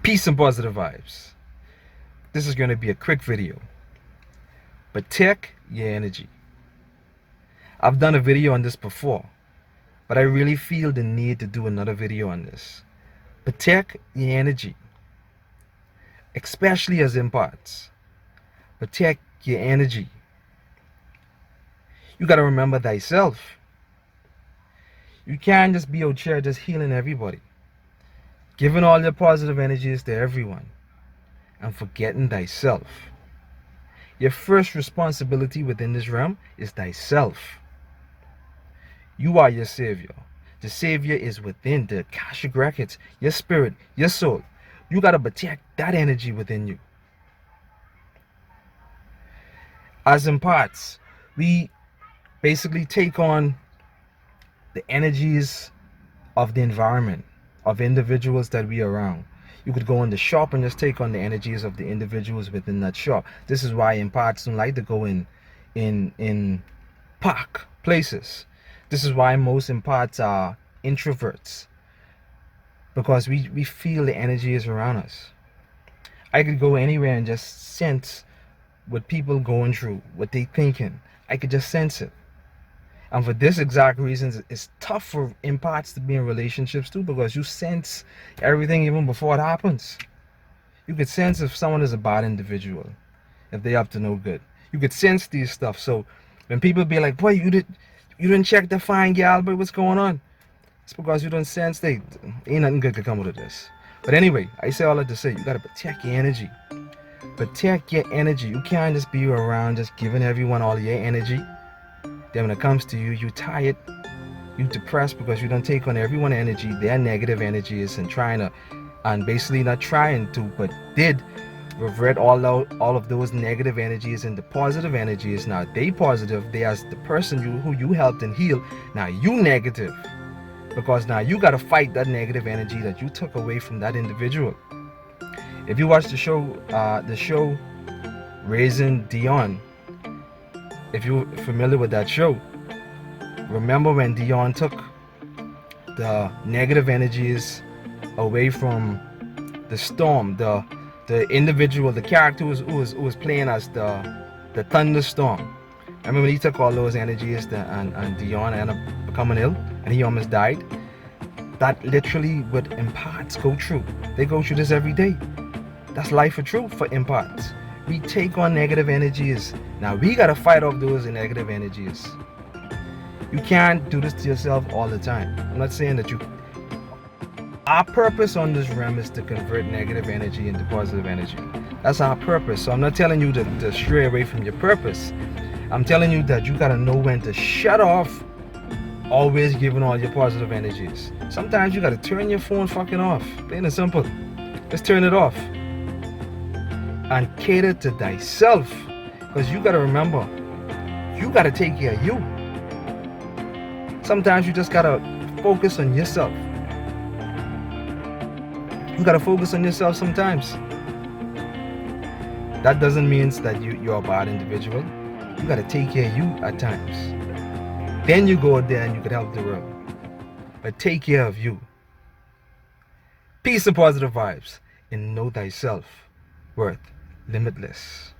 Peace and positive vibes. This is going to be a quick video. Protect your energy. I've done a video on this before, but I really feel the need to do another video on this. Protect your energy. Especially as empaths. Protect your energy. You got to remember thyself. You can't just be out here just healing everybody, giving all your positive energies to everyone, and forgetting thyself. Your first responsibility within this realm is thyself. You are your savior. The savior is within the Akashic records, your spirit, your soul. You got to protect that energy within you. As empaths, we basically take on the energies of the environment, of individuals that we are around. You could go in the shop and just take on the energies of the individuals within that shop. This is why empaths don't like to go in park places. This is why most empaths are introverts, because we feel the energy is around us. I could go anywhere and just sense what people going through, what they thinking. I could just sense it. And for this exact reason, it's tough for empaths to be in relationships too, because you sense everything even before it happens. You could sense if someone is a bad individual, if they're up to no good. You could sense these stuff. So when people be like, boy, you didn't check the fine gal, but what's going on? It's because you don't sense ain't nothing good to come out of this. But anyway, I say all that to say, you gotta protect your energy. Protect your energy. You can't just be around just giving everyone all your energy. Then when it comes to you, you tired, you depressed because you don't take on everyone's energy, their negative energies, and basically not trying to, but did revert all of those negative energies into positive energies. Now they positive, they as the person who you helped and healed. Now you negative, because now you got to fight that negative energy that you took away from that individual. If you watch the show Raising Dion, if you're familiar with that show, remember when Dion took the negative energies away from the storm, the individual, the character who was playing as the thunderstorm. I remember when he took all those energies and Dion ended up becoming ill and he almost died. That literally what empaths go through. They go through this every day. That's life of truth for empaths. We take on negative energies. Now we gotta fight off those negative energies. You can't do this to yourself all the time. I'm not saying that you. Our purpose on this realm is to convert negative energy into positive energy. That's our purpose. So I'm not telling you to stray away from your purpose. I'm telling you that you gotta know when to shut off always giving all your positive energies. Sometimes you gotta turn your phone fucking off. Plain and simple. Just turn it off. And cater to thyself, because you got to remember, you got to take care of you. Sometimes you just got to focus on yourself. You got to focus on yourself sometimes. That doesn't mean that you're a bad individual. You got to take care of you at times. Then you go out there and you can help the world. But take care of you. Peace and positive vibes, and know thyself worth limitless.